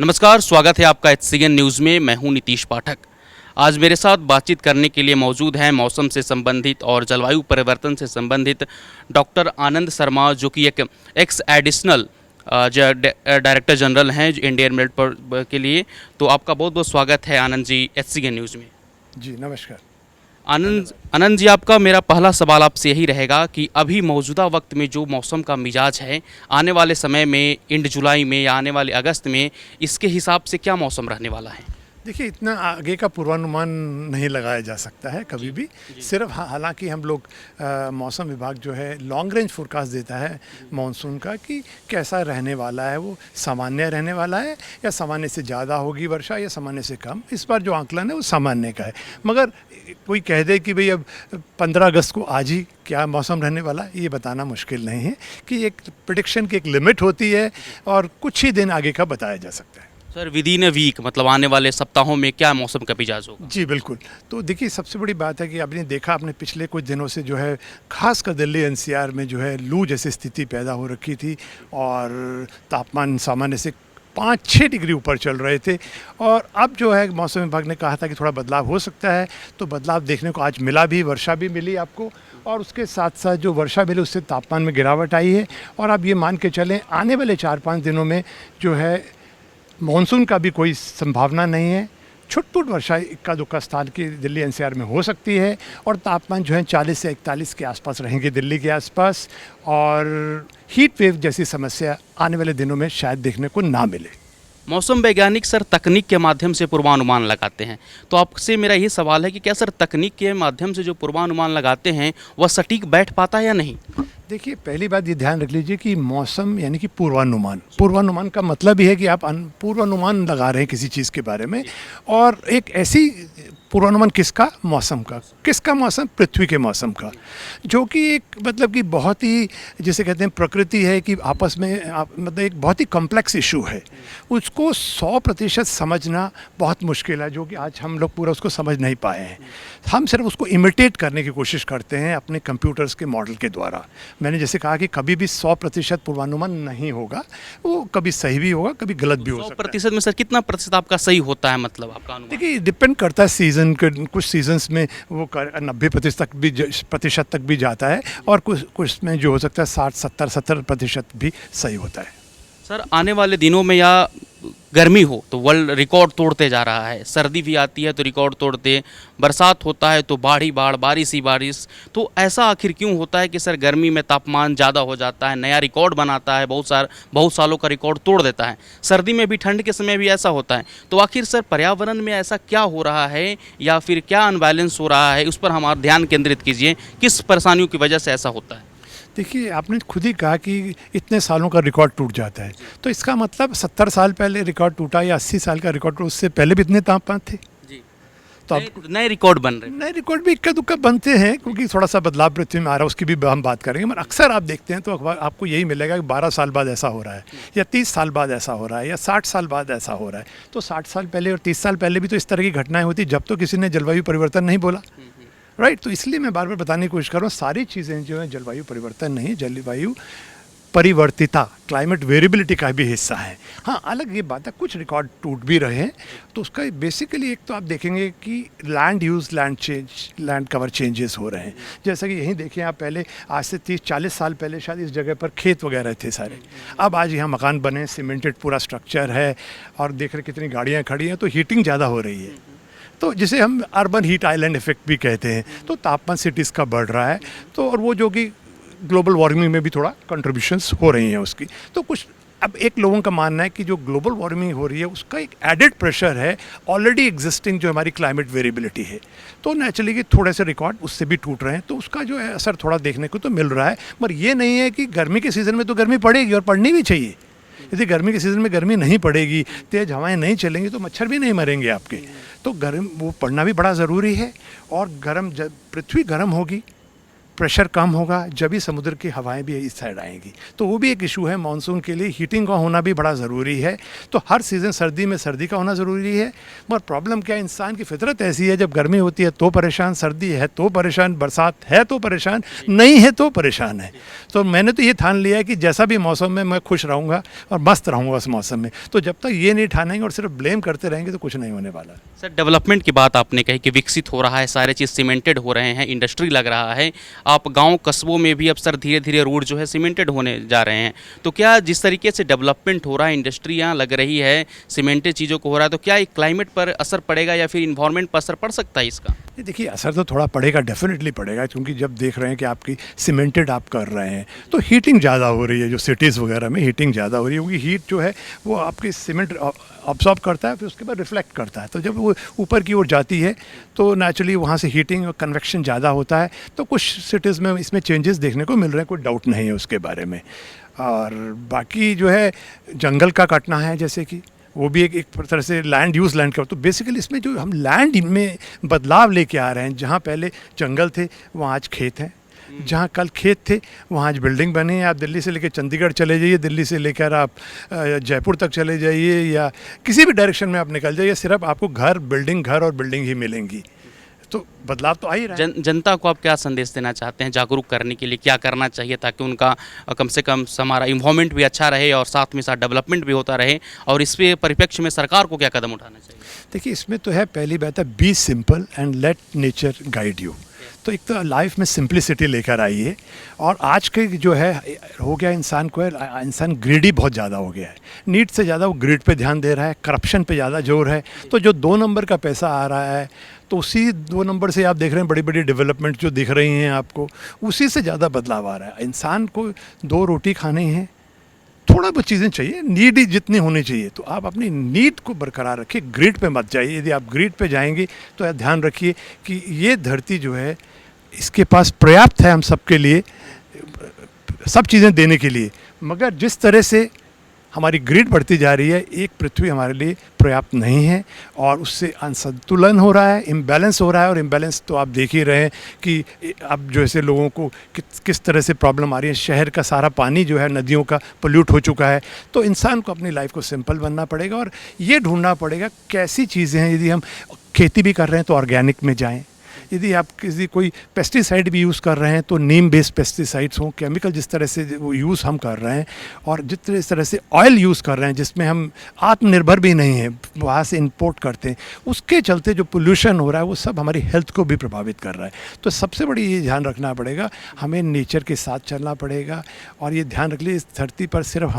नमस्कार, स्वागत है आपका HCN न्यूज़ में। मैं हूं नीतीश पाठक। आज मेरे साथ बातचीत करने के लिए मौजूद हैं मौसम से संबंधित और जलवायु परिवर्तन से संबंधित डॉक्टर आनंद शर्मा, जो कि एक एक्स एडिशनल डायरेक्टर जनरल हैं इंडियन मिलिट्री के लिए। तो आपका बहुत बहुत स्वागत है आनंद जी HCN न्यूज़ में। जी नमस्कार। आनंद जी, आपका मेरा पहला सवाल आपसे यही रहेगा कि अभी मौजूदा वक्त में जो मौसम का मिजाज है, आने वाले समय में एंड जुलाई में या आने वाले अगस्त में इसके हिसाब से क्या मौसम रहने वाला है? देखिए, इतना आगे का पूर्वानुमान नहीं लगाया जा सकता है कभी भी। सिर्फ हालांकि हम लोग मौसम विभाग जो है लॉन्ग रेंज फोरकास्ट देता है मानसून का कि कैसा रहने वाला है, वो सामान्य रहने वाला है या सामान्य से ज़्यादा होगी वर्षा या सामान्य से कम। इस बार जो आंकलन है वो सामान्य का है, मगर कोई कह दे कि भाई अब 15 अगस्त को आज ही क्या मौसम रहने वाला है, ये बताना मुश्किल नहीं है। कि एक प्रेडिक्शन की एक लिमिट होती है और कुछ ही दिन आगे का बताया जा सकता है। सर, विदिन अ वीक मतलब आने वाले सप्ताहों में क्या मौसम का मिजाज होगा? जी बिल्कुल। तो देखिए, सबसे बड़ी बात है कि आपने देखा, आपने पिछले कुछ दिनों से जो है खासकर दिल्ली NCR में जो है लू जैसी स्थिति पैदा हो रखी थी और तापमान सामान्य से 5-6 डिग्री ऊपर चल रहे थे। और अब जो है मौसम विभाग ने कहा था कि थोड़ा बदलाव हो सकता है, तो बदलाव देखने को आज मिला भी। वर्षा भी मिली आपको, और उसके साथ साथ जो वर्षा मिली उससे तापमान में गिरावट आई है। और अब ये मान के चलें आने वाले 4-5 दिनों में जो है मानसून का भी कोई संभावना नहीं है। छुटपुट वर्षा इक्का दुक्का स्थान की दिल्ली NCR में हो सकती है और तापमान जो है 40 से 41 के आसपास रहेंगे दिल्ली के आसपास। और हीट वेव जैसी समस्या आने वाले दिनों में शायद देखने को ना मिले। मौसम वैज्ञानिक सर तकनीक के माध्यम से पूर्वानुमान लगाते हैं, तो आपसे मेरा ये सवाल है कि क्या सर तकनीक के माध्यम से जो पूर्वानुमान लगाते हैं वह सटीक बैठ पाता है या नहीं? देखिए, पहली बात ये ध्यान रख लीजिए कि मौसम यानी कि पूर्वानुमान का मतलब ही है कि आप पूर्वानुमान लगा रहे हैं किसी चीज़ के बारे में। और एक ऐसी पूर्वानुमान किसका? मौसम का। किसका मौसम? पृथ्वी के मौसम का, जो कि एक मतलब कि बहुत ही जिसे कहते हैं प्रकृति है कि आपस में मतलब एक बहुत ही कॉम्प्लेक्स इशू है। उसको 100% समझना बहुत मुश्किल है, जो कि आज हम लोग पूरा उसको समझ नहीं पाए हैं। हम सिर्फ उसको इमिटेट करने की कोशिश करते हैं अपने कंप्यूटर्स के मॉडल के द्वारा। मैंने जैसे कहा कि कभी भी 100% पूर्वानुमान नहीं होगा, वो कभी सही भी होगा, कभी गलत भी हो सकता है। 100% में सर कितना प्रतिशत आपका सही होता है, मतलब आपका अनुमान? देखिए, डिपेंड करता है सीजन के। कुछ सीजन्स में वो 90% तक भी जाता है और कुछ में जो हो सकता है 60-70% भी सही होता है। सर, आने वाले दिनों में या गर्मी हो तो वर्ल्ड रिकॉर्ड तोड़ते जा रहा है, सर्दी भी आती है तो रिकॉर्ड तोड़ते, बरसात होता है तो बाढ़ ही बाढ़, बारिश ही बारिश। तो ऐसा आखिर क्यों होता है कि सर गर्मी में तापमान ज़्यादा हो जाता है, नया रिकॉर्ड बनाता है, बहुत सालों का रिकॉर्ड तोड़ देता है, सर्दी में भी ठंड के समय भी ऐसा होता है। तो आखिर सर पर्यावरण में ऐसा क्या हो रहा है या फिर क्या अनबैलेंस हो रहा है, उस पर हमारा ध्यान केंद्रित कीजिए। किस परेशानियों की वजह से ऐसा होता है? देखिए, आपने खुद ही कहा कि इतने सालों का रिकॉर्ड टूट जाता है, तो इसका मतलब 70 साल पहले रिकॉर्ड टूटा या 80 साल का रिकॉर्ड टूटा, उससे पहले भी इतने तापमान थे। जी। तो अब नए रिकॉर्ड बन रहे हैं। नए रिकॉर्ड भी इक्का दुक्का बनते हैं, क्योंकि थोड़ा सा बदलाव पृथ्वी में आ रहा है, उसकी भी हम बात करेंगे। मगर अक्सर आप देखते हैं तो आपको यही मिलेगा कि 12 साल बाद ऐसा हो रहा है या 30 साल बाद ऐसा हो रहा है या 60 साल बाद ऐसा हो रहा है। तो 60 साल पहले और 30 साल पहले भी तो इस तरह की घटनाएं होती जब तो किसी ने जलवायु परिवर्तन नहीं बोला। राइट। तो इसलिए मैं बार बार बताने की कोशिश कर रहा हूँ, सारी चीज़ें जो है जलवायु परिवर्तन नहीं, जलवायु परिवर्तिता, क्लाइमेट वेरिएबिलिटी का भी हिस्सा है। हाँ, अलग ये बात है कुछ रिकॉर्ड टूट भी रहे हैं, तो उसका बेसिकली एक तो आप देखेंगे कि लैंड कवर चेंजेस हो रहे हैं। जैसा कि यहीं देखिए आप, पहले आज से 30-40 साल पहले शायद इस जगह पर खेत वगैरह थे सारे। अब आज यहाँ मकान बने, सीमेंटेड पूरा स्ट्रक्चर है और देख रहे कितनी गाड़ियाँ खड़ी हैं, तो हीटिंग ज़्यादा हो रही है। तो जिसे हम अर्बन हीट आइलैंड इफेक्ट भी कहते हैं। तो तापमान सिटीज़ का बढ़ रहा है, तो और वो जो कि ग्लोबल वार्मिंग में भी थोड़ा कंट्रीब्यूशंस हो रही हैं उसकी। तो कुछ अब एक लोगों का मानना है कि जो ग्लोबल वार्मिंग हो रही है उसका एक एडेड प्रेशर है ऑलरेडी एग्जिस्टिंग जो हमारी क्लाइमेट वेरिएबिलिटी है। तो नेचुरली कि थोड़े से रिकॉर्ड उससे भी टूट रहे हैं, तो उसका जो है असर थोड़ा देखने को तो मिल रहा है। मगर ये नहीं है कि गर्मी के सीज़न में तो गर्मी पड़ेगी और पड़नी भी चाहिए। यदि गर्मी के सीज़न में गर्मी नहीं पड़ेगी, तेज़ हवाएं नहीं चलेंगी, तो मच्छर भी नहीं मरेंगे आपके। तो गर्म वो पड़ना भी बड़ा ज़रूरी है। और पृथ्वी गर्म होगी प्रेशर कम होगा जब भी समुद्र की हवाएं भी इस साइड आएंगी, तो वो भी एक इशू है। मानसून के लिए हीटिंग का होना भी बड़ा ज़रूरी है। तो हर सीज़न सर्दी में सर्दी का होना ज़रूरी है। मगर प्रॉब्लम क्या है, इंसान की फितरत ऐसी है, जब गर्मी होती है तो परेशान, सर्दी है तो परेशान, बरसात है तो परेशान, नहीं है तो परेशान है। तो मैंने तो ये ठान लिया है कि जैसा भी मौसम में मैं खुश रहूँगा और मस्त रहूँगा उस मौसम में। तो जब तक ये नहीं ठानेंगे और सिर्फ ब्लेम करते रहेंगे तो कुछ नहीं होने वाला। सर, डेवलपमेंट की बात आपने कही कि विकसित हो रहा है, सारे चीज़ सीमेंटेड हो रहे हैं, इंडस्ट्री लग रहा है। आप गांव कस्बों में भी अब सर धीरे धीरे रोड जो है सीमेंटेड होने जा रहे हैं। तो क्या जिस तरीके से डेवलपमेंट हो रहा है, इंडस्ट्रियाँ लग रही है, सीमेंटेड चीज़ों को हो रहा है, तो क्या एक क्लाइमेट पर असर पड़ेगा या फिर इन्वायरमेंट पर असर पड़ सकता है इसका? ये देखिए, असर तो थोड़ा पड़ेगा, डेफिनेटली पड़ेगा, क्योंकि जब देख रहे हैं कि आपकी सीमेंटेड आप कर रहे हैं तो हीटिंग ज़्यादा हो रही है। जो सिटीज़ वगैरह में हीटिंग ज़्यादा हो रही है, क्योंकि हीट जो है वो आपकी सीमेंट अब्सॉर्ब करता है, फिर उसके बाद रिफ्लेक्ट करता है। तो जब वो ऊपर की ओर जाती है तो नेचुरली वहाँ से हीटिंग और कन्वेक्शन ज़्यादा होता है। तो कुछ सिटीज़ में इसमें चेंजेस देखने को मिल रहे हैं, कोई डाउट नहीं है उसके बारे में। और बाकी जो है जंगल का काटना है, जैसे कि वो भी एक तरह से लैंड का। तो बेसिकली इसमें जो हम लैंड में बदलाव लेके आ रहे हैं, जहाँ पहले जंगल थे वहाँ आज खेत हैं, जहाँ कल खेत थे वहाँ आज बिल्डिंग बनी है। आप दिल्ली से लेकर चंडीगढ़ चले जाइए, दिल्ली से लेकर आप जयपुर तक चले जाइए, या किसी भी डायरेक्शन में आप निकल जाइए, सिर्फ आपको घर और बिल्डिंग ही मिलेंगी। तो बदलाव तो आ ही रहा है। जनता को आप क्या संदेश देना चाहते हैं, जागरूक करने के लिए क्या करना चाहिए ताकि उनका कम से कम हमारा इन्वायरमेंट भी अच्छा रहे और साथ में साथ डेवलपमेंट भी होता रहे, और इस पे परिप्रेक्ष्य में सरकार को क्या कदम उठाना चाहिए? देखिए, इसमें तो है, पहली बात है be simple and let nature guide you. तो एक तो लाइफ में सिंप्लिसिटी लेकर आइए। और आज के जो है हो गया इंसान को, इंसान ग्रीडी बहुत ज़्यादा हो गया है। नीड से ज़्यादा वो ग्रीड पे ध्यान दे रहा है, करप्शन पे ज़्यादा जोर है। तो जो 2 नंबर का पैसा आ रहा है, तो उसी 2 नंबर से आप देख रहे हैं बड़ी बड़ी डेवलपमेंट जो दिख रही हैं आपको, उसी से ज़्यादा बदलाव आ रहा है। इंसान को 2 रोटी खानी है, थोड़ा बहुत चीज़ें चाहिए, नीड ही जितनी होनी चाहिए। तो आप अपनी नीड को बरकरार रखिए, ग्रिड पे मत जाइए। यदि आप ग्रिड पे जाएंगे तो आप ध्यान रखिए कि ये धरती जो है इसके पास पर्याप्त है हम सबके लिए, सब चीज़ें देने के लिए। मगर जिस तरह से हमारी ग्रिड बढ़ती जा रही है, एक पृथ्वी हमारे लिए पर्याप्त नहीं है, और उससे असंतुलन हो रहा है, इम्बैलेंस हो रहा है। और इम्बैलेंस तो आप देख ही रहे हैं कि अब जो ऐसे लोगों को किस तरह से प्रॉब्लम आ रही है। शहर का सारा पानी जो है नदियों का पोल्यूट हो चुका है। तो इंसान को अपनी लाइफ को सिंपल बनना पड़ेगा और ये ढूंढना पड़ेगा कैसी चीज़ें हैं। यदि हम खेती भी कर रहे हैं तो ऑर्गेनिक में जाएँ। यदि आप कोई पेस्टिसाइड भी यूज़ कर रहे हैं तो नीम बेस्ड पेस्टिसाइड्स हों, केमिकल जिस तरह से वो यूज़ हम कर रहे हैं, और जिस तरह से ऑयल यूज़ कर रहे हैं जिसमें हम आत्मनिर्भर भी नहीं हैं, वहाँ से इंपोर्ट करते हैं, उसके चलते जो पोल्यूशन हो रहा है वो सब हमारी हेल्थ को भी प्रभावित कर रहा है। तो सबसे बड़ी ये ध्यान रखना पड़ेगा, हमें नेचर के साथ चलना पड़ेगा। और ये ध्यान रख लीजिए, इस धरती पर सिर्फ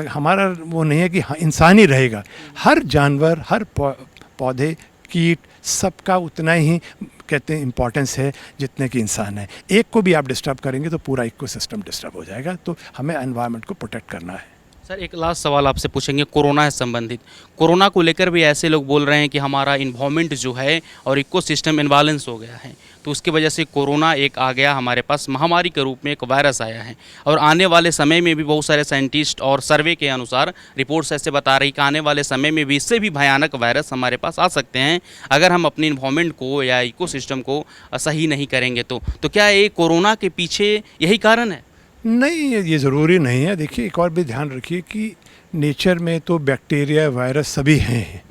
हमारा वो नहीं है कि इंसान ही रहेगा। हर जानवर, हर पौधे, कीट, सबका उतना ही कहते हैं इम्पोर्टेंस है जितने कि इंसान है। एक को भी आप डिस्टर्ब करेंगे तो पूरा इकोसिस्टम डिस्टर्ब हो जाएगा। तो हमें एनवायरनमेंट को प्रोटेक्ट करना है। सर, एक लास्ट सवाल आपसे पूछेंगे, कोरोना से संबंधित। कोरोना को लेकर भी ऐसे लोग बोल रहे हैं कि हमारा इन्वायरमेंट जो है और इकोसिस्टम इम्बैलेंस हो गया है, तो उसकी वजह से कोरोना एक आ गया हमारे पास, महामारी के रूप में एक वायरस आया है। और आने वाले समय में भी बहुत सारे साइंटिस्ट और सर्वे के अनुसार रिपोर्ट्स ऐसे बता रही कि आने वाले समय में भी इससे भी भयानक वायरस हमारे पास आ सकते हैं अगर हम अपने इन्वायरमेंट को या इकोसिस्टम को सही नहीं करेंगे। तो क्या ये कोरोना के पीछे यही कारण है? नहीं, ये ज़रूरी नहीं है। देखिए, एक और भी ध्यान रखिए कि नेचर में तो बैक्टीरिया, वायरस सभी हैं।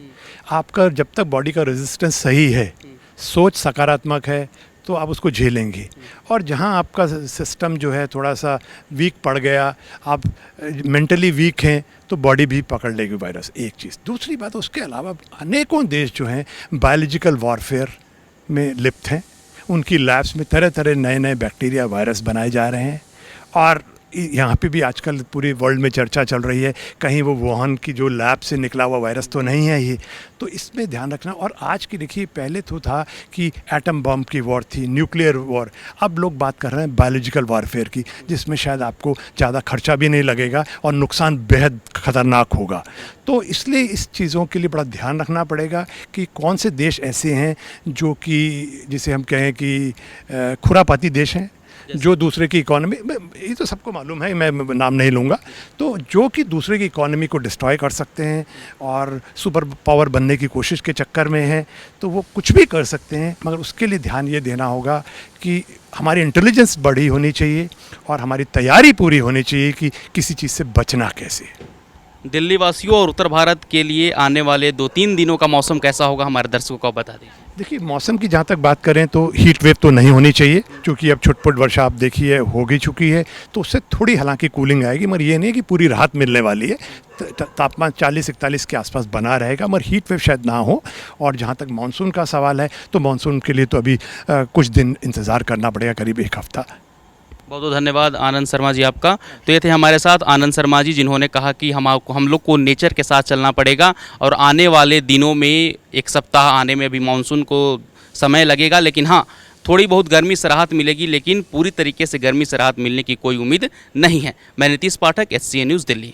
आपका जब तक बॉडी का रेजिस्टेंस सही है, सोच सकारात्मक है, तो आप उसको झेलेंगे। और जहाँ आपका सिस्टम जो है थोड़ा सा वीक पड़ गया, आप मेंटली वीक हैं, तो बॉडी भी पकड़ लेगी वायरस। एक चीज़। दूसरी बात, उसके अलावा अनेकों देश जो हैं बायोलॉजिकल वॉरफेयर में लिप्त हैं। उनकी लैब्स में तरह तरह नए नए बैक्टीरिया, वायरस बनाए जा रहे हैं। और यहाँ पे भी आजकल पूरे वर्ल्ड में चर्चा चल रही है, कहीं वो वुहान की जो लैब से निकला हुआ वायरस तो नहीं है ये। तो इसमें ध्यान रखना। और आज की देखिए, पहले तो था कि एटम बम की वॉर थी, न्यूक्लियर वॉर। अब लोग बात कर रहे हैं बायोलॉजिकल वॉरफेयर की, जिसमें शायद आपको ज़्यादा खर्चा भी नहीं लगेगा और नुकसान बेहद ख़तरनाक होगा। तो इसलिए इस चीज़ों के लिए बड़ा ध्यान रखना पड़ेगा कि कौन से देश ऐसे हैं जो कि जिसे हम कहें कि खुरापाती देश हैं, जो दूसरे की इकोनॉमी, ये तो सबको मालूम है, मैं नाम नहीं लूँगा, तो जो कि दूसरे की इकोनॉमी को डिस्ट्रॉय कर सकते हैं और सुपर पावर बनने की कोशिश के चक्कर में हैं, तो वो कुछ भी कर सकते हैं, मगर उसके लिए ध्यान ये देना होगा कि हमारी इंटेलिजेंस बड़ी होनी चाहिए और हमारी तैयारी पूरी होनी चाहिए कि किसी चीज़ से बचना कैसे है। दिल्ली वासियों और उत्तर भारत के लिए आने वाले 2-3 दिनों का मौसम कैसा होगा, हमारे दर्शकों को आप बता दीजिए। देखिए, मौसम की जहाँ तक बात करें तो हीट वेव तो नहीं होनी चाहिए, क्योंकि अब छुटपुट वर्षा आप देखिए हो गई चुकी है, तो उससे थोड़ी हालांकि कूलिंग आएगी, मगर ये नहीं है कि पूरी राहत मिलने वाली है। तापमान 40-41 के आसपास बना रहेगा, मगर हीट वेव शायद ना हो। और जहाँ तक मानसून का सवाल है, तो मानसून के लिए तो अभी कुछ दिन इंतज़ार करना पड़ेगा, करीब 1 हफ्ता। बहुत बहुत धन्यवाद आनंद शर्मा जी आपका। तो ये थे हमारे साथ आनंद शर्मा जी, जिन्होंने कहा कि हम लोग को नेचर के साथ चलना पड़ेगा और आने वाले दिनों में 1 सप्ताह आने में अभी मानसून को समय लगेगा, लेकिन हाँ, थोड़ी बहुत गर्मी से राहत मिलेगी, लेकिन पूरी तरीके से गर्मी से राहत मिलने की कोई उम्मीद नहीं है। मैं नीतीश पाठक, SCA न्यूज़, दिल्ली।